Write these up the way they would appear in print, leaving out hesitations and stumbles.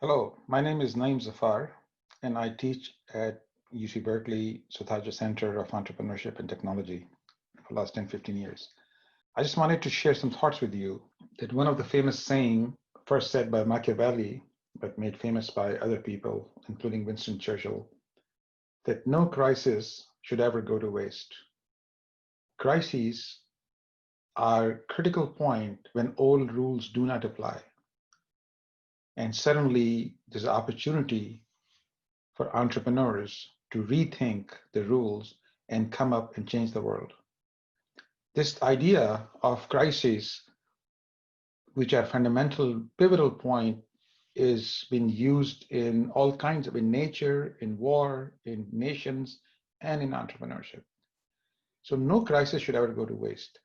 Hello, my name is Naeem Zafar, and I teach at UC Berkeley Suthaja Center of Entrepreneurship and Technology for the last 10, 15 years. I just wanted to share some thoughts with you that one of the famous saying, first said by Machiavelli, but made famous by other people, including Winston Churchill, that no crisis should ever go to waste. Crises are critical point when old rules do not apply. And suddenly there's an opportunity for entrepreneurs to rethink the rules and come up and change the world. This idea of crises, which are fundamental, pivotal point, is being used in all kinds of, in nature, in war, in nations, and in entrepreneurship. So no crisis should ever go to waste.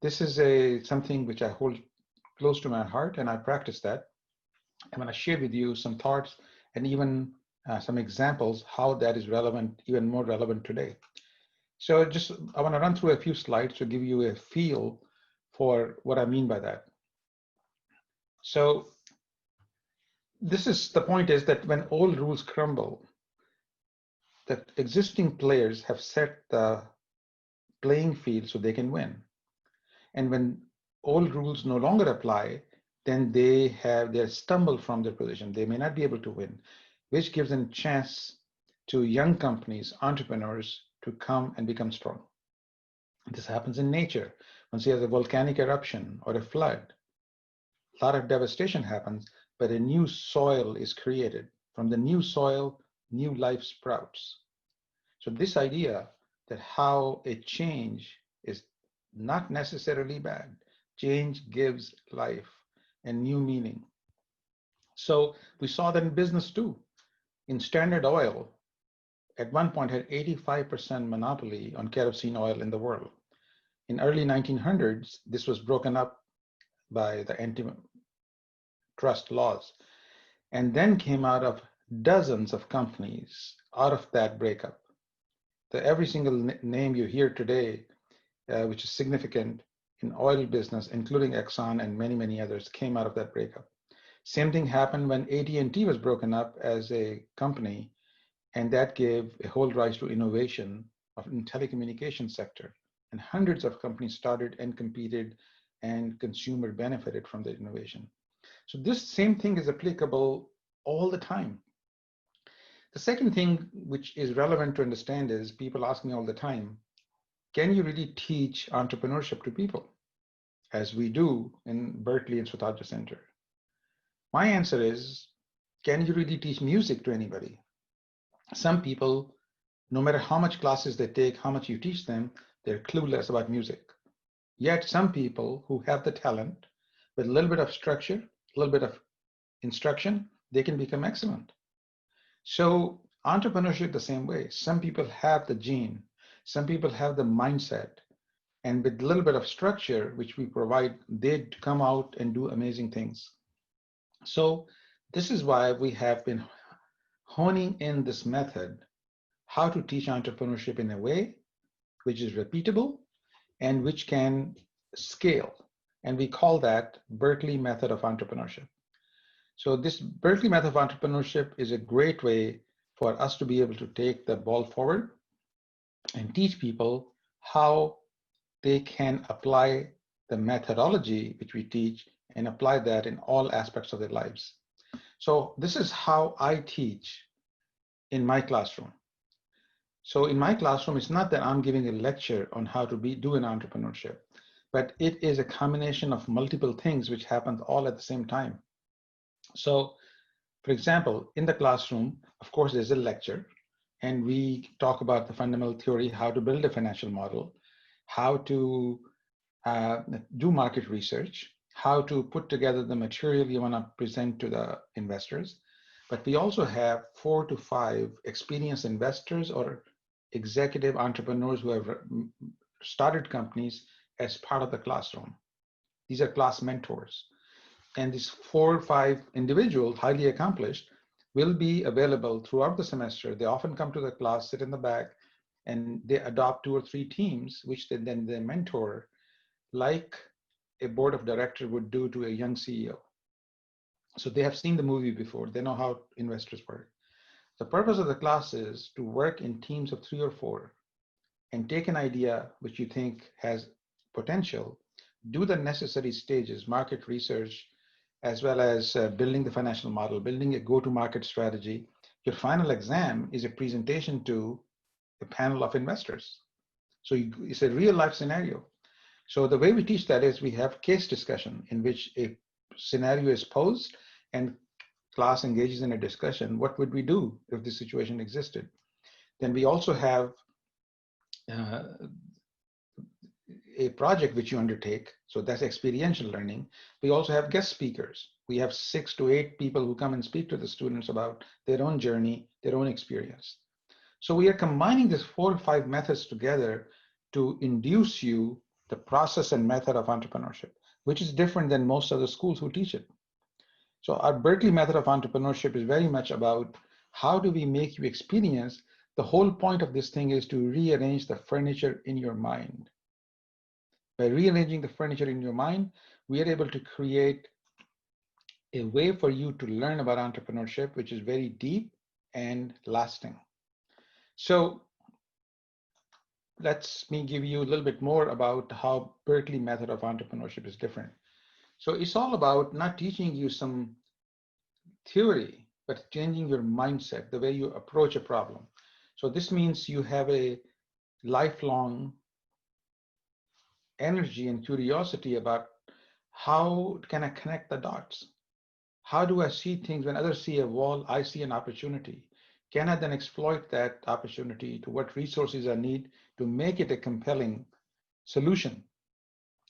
This is something which I hold close to my heart, and I practice that. I'm going to share with you some thoughts and even some examples how that is relevant, even more relevant today. So I want to run through a few slides to give you a feel for what I mean by that. So the point is that when old rules crumble, that existing players have set the playing field so they can win. And when old rules no longer apply, then they stumble from their position. They may not be able to win, which gives them a chance to young companies, entrepreneurs, to come and become strong. This happens in nature. Once you have a volcanic eruption or a flood, a lot of devastation happens, but a new soil is created. From the new soil, new life sprouts. So this idea that how a change is not necessarily bad. Change gives life and new meaning. So we saw that in business too. In Standard Oil, at one point had 85% monopoly on kerosene oil in the world. In early 1900s, this was broken up by the antitrust laws, and then came out of dozens of companies out of that breakup. Every single name you hear today, which is significant in oil business, including Exxon and many, many others, came out of that breakup. Same thing happened when AT&T was broken up as a company, and that gave a whole rise to innovation in telecommunications sector. And hundreds of companies started and competed, and consumer benefited from the innovation. So this same thing is applicable all the time. The second thing which is relevant to understand is people ask me all the time, can you really teach entrepreneurship to people, as we do in Berkeley and Suthaja Center? My answer is, can you really teach music to anybody? Some people, no matter how much classes they take, how much you teach them, they're clueless about music. Yet some people who have the talent, with a little bit of structure, a little bit of instruction, they can become excellent. So entrepreneurship the same way. Some people have the gene, some people have the mindset, and with a little bit of structure, which we provide, they come out and do amazing things. So this is why we have been honing in this method, how to teach entrepreneurship in a way which is repeatable and which can scale. And we call that Berkeley method of entrepreneurship. So this Berkeley method of entrepreneurship is a great way for us to be able to take the ball forward and teach people how they can apply the methodology which we teach and apply that in all aspects of their lives. So this is how I teach in my classroom. So in my classroom, it's not that I'm giving a lecture on how to do an entrepreneurship, but it is a combination of multiple things which happen all at the same time. So for example, in the classroom, of course, there's a lecture, and we talk about the fundamental theory, how to build a financial model, how to do market research, how to put together the material you want to present to the investors. But we also have 4 to 5 experienced investors or executive entrepreneurs who have started companies as part of the classroom. These are class mentors. And these 4 or 5 individuals, highly accomplished, will be available throughout the semester. They often come to the class, sit in the back, and they adopt 2 or 3 teams, which they mentor, like a board of directors would do to a young CEO. So they have seen the movie before. They know how investors work. The purpose of the class is to work in teams of 3 or 4 and take an idea which you think has potential, do the necessary stages, market research, as well as building the financial model, building a go-to-market strategy. Your final exam is a presentation to a panel of investors. So it's a real life scenario. So the way we teach that is we have case discussion in which a scenario is posed and class engages in a discussion. What would we do if this situation existed? Then we also have uh, a project which you undertake. So that's experiential learning. We also have guest speakers. We have 6 to 8 people who come and speak to the students about their own journey, their own experience. So we are combining these 4 or 5 methods together to induce you the process and method of entrepreneurship, which is different than most of the schools who teach it. So our Berkeley method of entrepreneurship is very much about how do we make you experience. The whole point of this thing is to rearrange the furniture in your mind. By rearranging the furniture in your mind, we are able to create a way for you to learn about entrepreneurship, which is very deep and lasting. So let me give you a little bit more about how Berkeley method of entrepreneurship is different. So it's all about not teaching you some theory, but changing your mindset, the way you approach a problem. So this means you have a lifelong energy and curiosity about how can I connect the dots? How do I see things when others see a wall, I see an opportunity? Can I then exploit that opportunity to what resources I need to make it a compelling solution?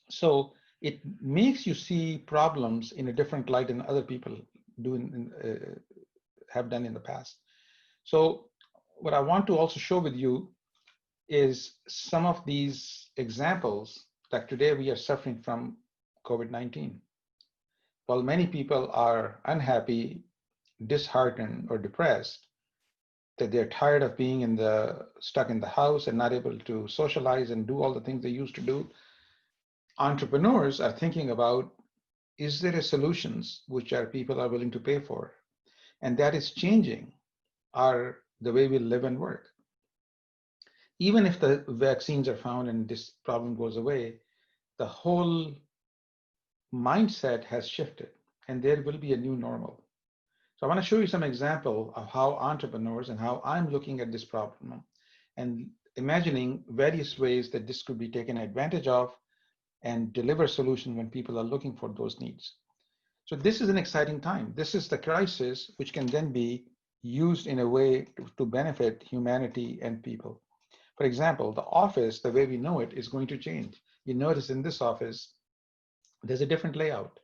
So it makes you see problems in a different light than other people have done in the past. So what I want to also show with you is some of these examples that today we are suffering from COVID-19. While many people are unhappy, disheartened, or depressed, that they're tired of being stuck in the house and not able to socialize and do all the things they used to do, entrepreneurs are thinking about, is there a solutions which people are willing to pay for? And that is changing the way we live and work. Even if the vaccines are found and this problem goes away, the whole mindset has shifted and there will be a new normal. So I want to show you some example of how entrepreneurs and how I'm looking at this problem and imagining various ways that this could be taken advantage of and deliver solutions when people are looking for those needs. So this is an exciting time. This is the crisis which can then be used in a way to benefit humanity and people. For example, the office, the way we know it, is going to change. You notice in this office, there's a different layout.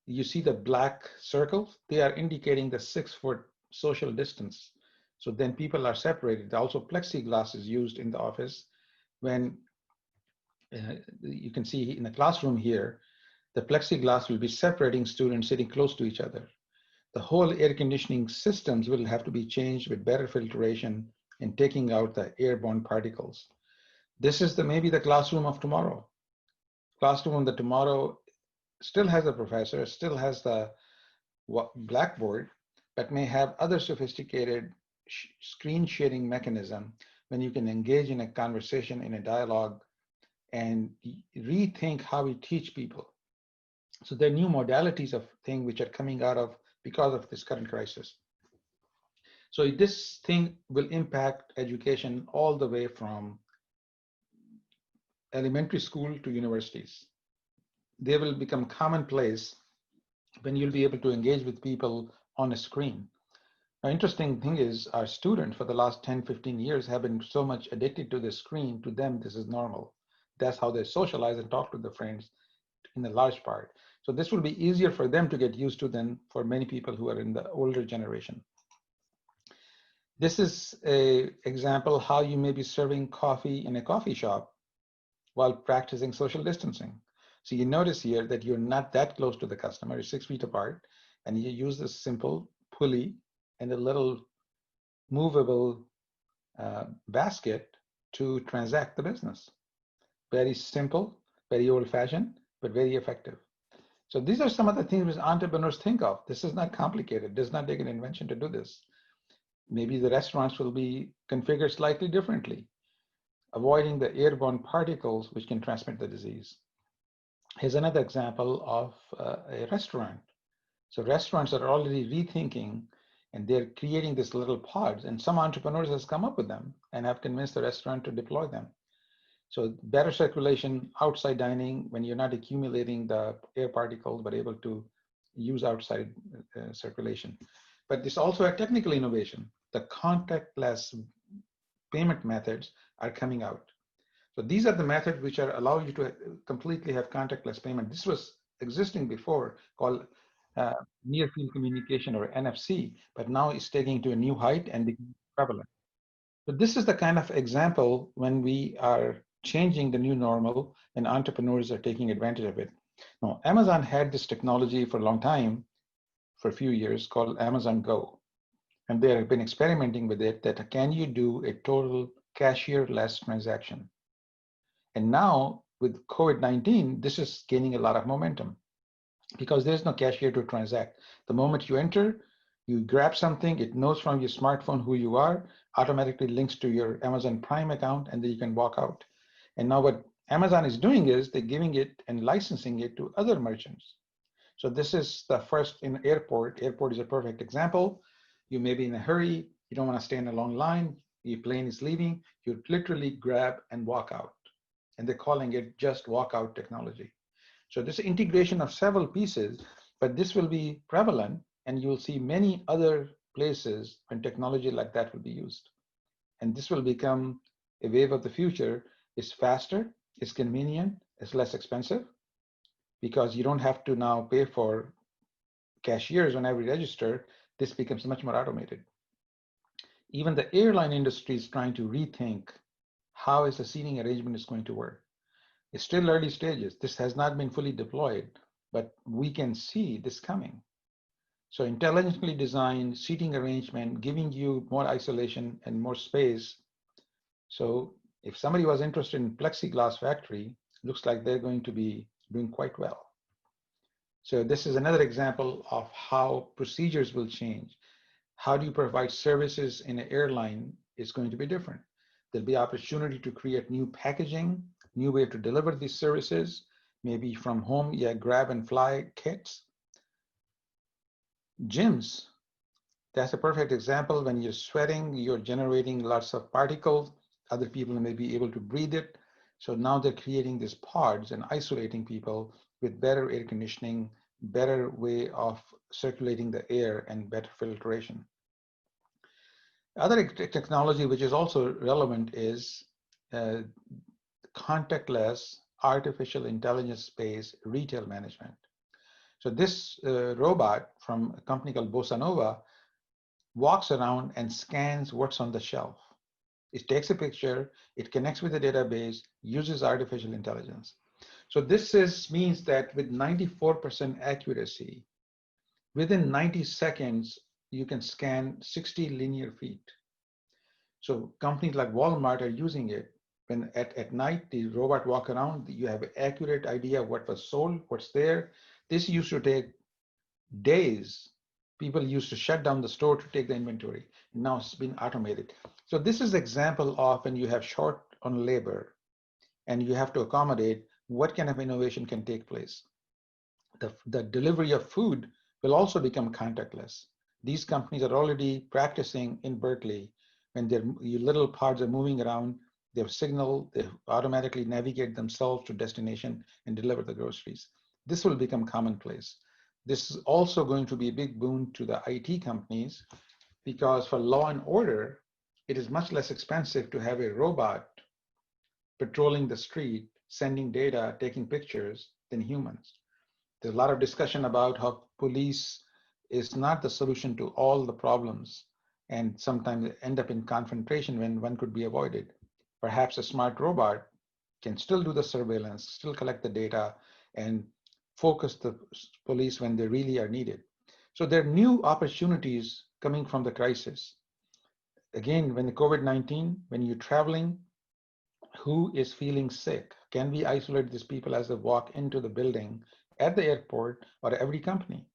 You see the black circles, they are indicating the 6-foot social distance. So then people are separated. Also plexiglass is used in the office. When you can see in the classroom here, the plexiglass will be separating students sitting close to each other. The whole air conditioning systems will have to be changed with better filtration and taking out the airborne particles. This is maybe the classroom of tomorrow. Classroom of the tomorrow still has a professor, still has the blackboard, but may have other sophisticated screen sharing mechanism when you can engage in a conversation, in a dialogue, and rethink how we teach people. So there are new modalities of things which are coming out of because of this current crisis. So this thing will impact education all the way from elementary school to universities. They will become commonplace when you'll be able to engage with people on a screen. Now, interesting thing is our students for the last 10, 15 years have been so much addicted to the screen, to them, this is normal. That's how they socialize and talk to their friends in a large part. So this will be easier for them to get used to than for many people who are in the older generation. This is an example how you may be serving coffee in a coffee shop while practicing social distancing. So you notice here that you're not that close to the customer, you're 6 feet apart, and you use this simple pulley and a little movable basket to transact the business. Very simple, very old-fashioned, but very effective. So these are some of the things which entrepreneurs think of. This is not complicated. It does not take an invention to do this. Maybe the restaurants will be configured slightly differently, avoiding the airborne particles which can transmit the disease. Here's another example of a restaurant. So restaurants are already rethinking and they're creating these little pods, and some entrepreneurs has come up with them and have convinced the restaurant to deploy them. So better circulation, outside dining, when you're not accumulating the air particles, but able to use outside circulation. But this also a technical innovation. The contactless payment methods are coming out. So these are the methods which are allow you to completely have contactless payment. This was existing before, called near field communication, or NFC, but now it's taking to a new height and becoming prevalent. So this is the kind of example when we are changing the new normal and entrepreneurs are taking advantage of it. Now, Amazon had this technology for a long time, for a few years, called Amazon Go. And they have been experimenting with it, that can you do a total cashier-less transaction? And now with COVID-19, this is gaining a lot of momentum because there's no cashier to transact. The moment you enter, you grab something, it knows from your smartphone who you are, automatically links to your Amazon Prime account, and then you can walk out. And now what Amazon is doing is they're giving it and licensing it to other merchants. So this is the first in airport. Airport is a perfect example. You may be in a hurry, you don't want to stay in a long line, your plane is leaving, you literally grab and walk out. And they're calling it just walk out technology. So this integration of several pieces, but this will be prevalent, and you will see many other places when technology like that will be used. And this will become a wave of the future. It's faster, it's convenient, it's less expensive, because you don't have to now pay for cashiers on every register. This becomes much more automated. Even the airline industry is trying to rethink how is the seating arrangement is going to work. It's still early stages. This has not been fully deployed, but we can see this coming. So intelligently designed seating arrangement, giving you more isolation and more space. So if somebody was interested in plexiglass factory, looks like they're going to be doing quite well. So this is another example of how procedures will change. How do you provide services in an airline is going to be different. There'll be opportunity to create new packaging, new way to deliver these services, maybe from home, yeah, grab and fly kits. Gyms, that's a perfect example. When you're sweating, you're generating lots of particles. Other people may be able to breathe it. So now they're creating these pods and isolating people with better air conditioning, better way of circulating the air, and better filtration. Other technology which is also relevant is contactless artificial intelligence-based retail management. So this robot from a company called Bossa Nova walks around and scans what's on the shelf. It takes a picture, it connects with the database, uses artificial intelligence. So this means that with 94% accuracy, within 90 seconds, you can scan 60 linear feet. So companies like Walmart are using it. When at night, the robot walk around, you have an accurate idea of what was sold, what's there. This used to take days. People used to shut down the store to take the inventory. Now it's been automated. So this is an example of when you have short on labor and you have to accommodate what kind of innovation can take place. The delivery of food will also become contactless. These companies are already practicing in Berkeley. When your little pods are moving around, they have signal, they automatically navigate themselves to destination and deliver the groceries. This will become commonplace. This is also going to be a big boon to the IT companies, because for law and order, it is much less expensive to have a robot patrolling the street, sending data, taking pictures than humans. There's a lot of discussion about how police is not the solution to all the problems, and sometimes end up in confrontation when one could be avoided. Perhaps a smart robot can still do the surveillance, still collect the data, and focus the police when they really are needed. So there are new opportunities coming from the crisis. Again, when the COVID-19, when you're traveling, who is feeling sick? Can we isolate these people as they walk into the building at the airport or every company?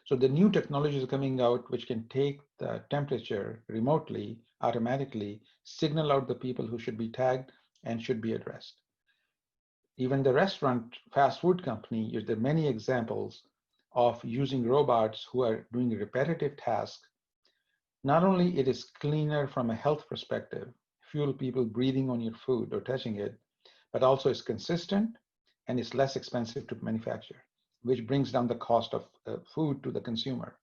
So the new technologies are coming out which can take the temperature remotely, automatically, signal out the people who should be tagged and should be addressed. Even the restaurant fast food company, there are many examples of using robots who are doing repetitive tasks. Not only it is cleaner from a health perspective, fewer people breathing on your food or touching it, but also it's consistent and it's less expensive to manufacture, which brings down the cost of food to the consumer.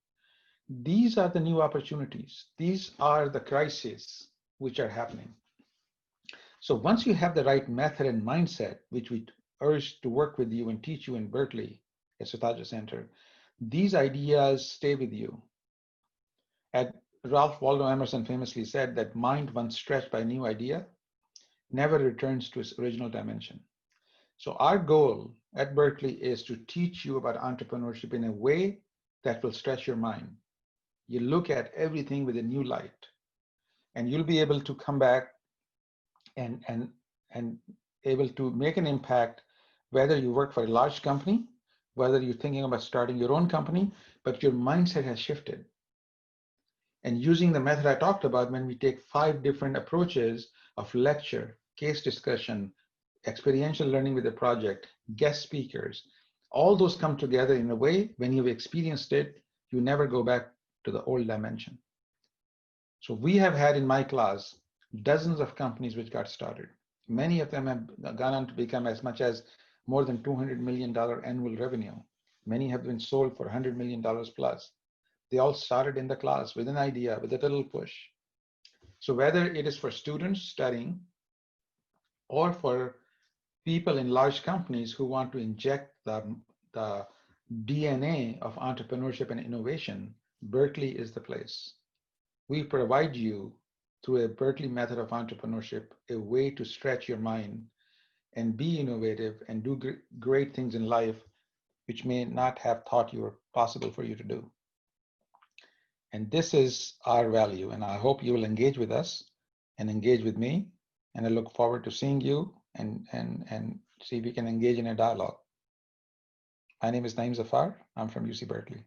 These are the new opportunities. These are the crises which are happening. So once you have the right method and mindset, which we urge to work with you and teach you in Berkeley at Sutaja Center, these ideas stay with you. Ralph Waldo Emerson famously said that mind once stretched by a new idea never returns to its original dimension. So our goal at Berkeley is to teach you about entrepreneurship in a way that will stretch your mind. You look at everything with a new light, and you'll be able to come back and able to make an impact, whether you work for a large company, whether you're thinking about starting your own company, but your mindset has shifted. And using the method I talked about, when we take 5 different approaches of lecture, case discussion, experiential learning with the project, guest speakers, all those come together in a way, when you've experienced it, you never go back to the old dimension. So we have had in my class dozens of companies which got started. Many of them have gone on to become as much as more than $200 million annual revenue. Many have been sold for $100 million plus. They all started in the class with an idea, with a little push. So whether it is for students studying or for people in large companies who want to inject the DNA of entrepreneurship and innovation, Berkeley is the place. We provide you, through a Berkeley method of entrepreneurship, a way to stretch your mind and be innovative and do great things in life which may not have thought you were possible for you to do. And this is our value, and I hope you will engage with us and engage with me, and I look forward to seeing you and see if we can engage in a dialogue. My name is Naeem Zafar. I'm from UC Berkeley.